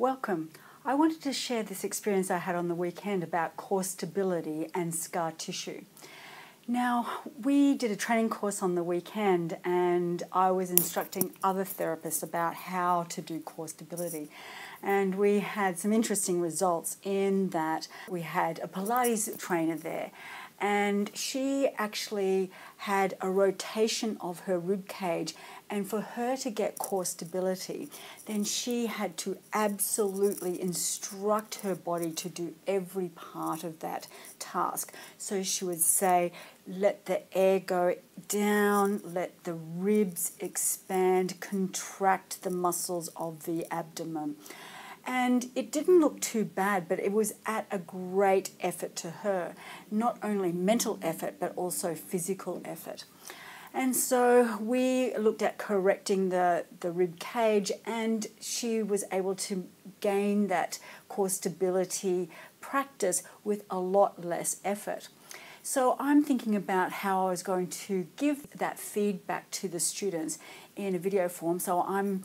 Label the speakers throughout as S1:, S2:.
S1: Welcome. I wanted to share this experience I had on the weekend about core stability and scar tissue. Now, we did a training course on the weekend and I was instructing other therapists about how to do core stability. And we had some interesting results in that we had a Pilates trainer there, and she actually had a rotation of her rib cage, and for her to get core stability, then she had to absolutely instruct her body to do every part of that task. So she would say, let the air go down, let the ribs expand, contract the muscles of the abdomen. And it didn't look too bad, but it was at a great effort to her. Not only mental effort, but also physical effort. And so we looked at correcting the rib cage, and she was able to gain that core stability practice with a lot less effort. So I'm thinking about how I was going to give that feedback to the students in a video form. So I'm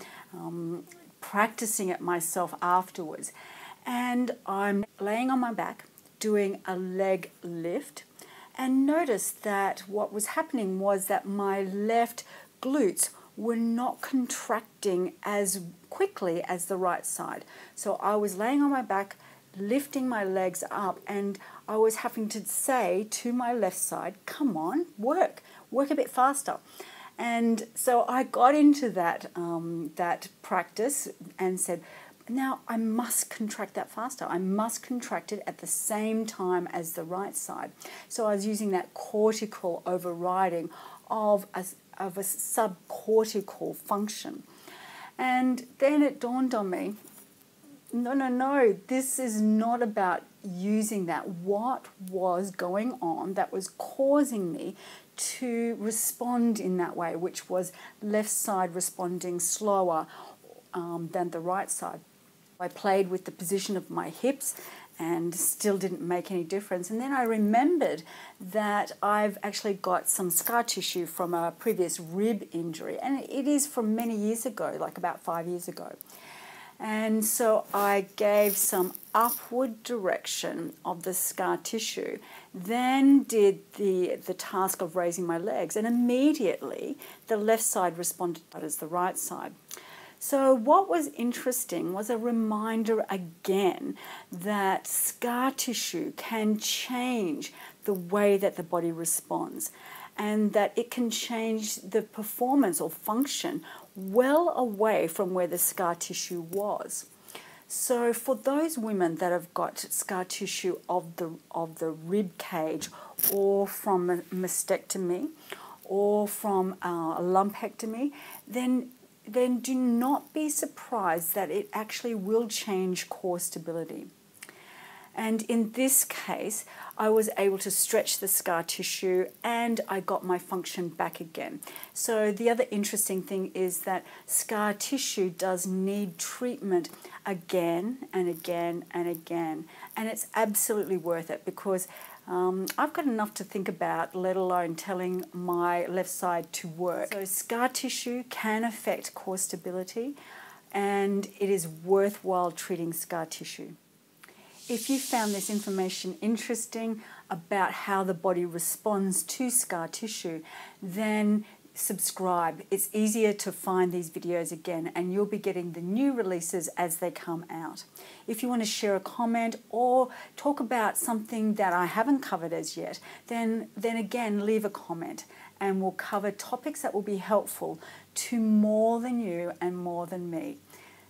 S1: practicing it myself afterwards, and I'm laying on my back doing a leg lift, and noticed that what was happening was that my left glutes were not contracting as quickly as the right side. So I was laying on my back, lifting my legs up, and I was having to say to my left side, come on, work a bit faster. And so I got into that practice and said, now I must contract that faster. I must contract it at the same time as the right side. So I was using that cortical overriding of a subcortical function. And then it dawned on me, no, this is not about using that. What was going on that was causing me to respond in that way, which was left side responding slower than the right side. I played with the position of my hips and still didn't make any difference. And then I remembered that I've actually got some scar tissue from a previous rib injury, and it is from many years ago, like about 5 years ago. And so I gave some upward direction of the scar tissue, then did the task of raising my legs, and immediately the left side responded as the right side. So what was interesting was a reminder again that scar tissue can change the way that the body responds, and that it can change the performance or function well away from where the scar tissue was. So for those women that have got scar tissue of the rib cage, or from a mastectomy, or from a lumpectomy, then do not be surprised that it actually will change core stability. And in this case, I was able to stretch the scar tissue and I got my function back again. So the other interesting thing is that scar tissue does need treatment again and again and again. And it's absolutely worth it, because I've got enough to think about, let alone telling my left side to work. So scar tissue can affect core stability, and it is worthwhile treating scar tissue. If you found this information interesting about how the body responds to scar tissue, then subscribe. It's easier to find these videos again, and you'll be getting the new releases as they come out. If you want to share a comment or talk about something that I haven't covered as yet, then again, leave a comment, and we'll cover topics that will be helpful to more than you and more than me.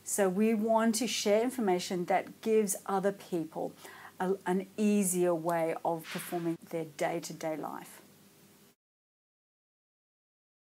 S1: So we want to share information that gives other people an easier way of performing their day-to-day life.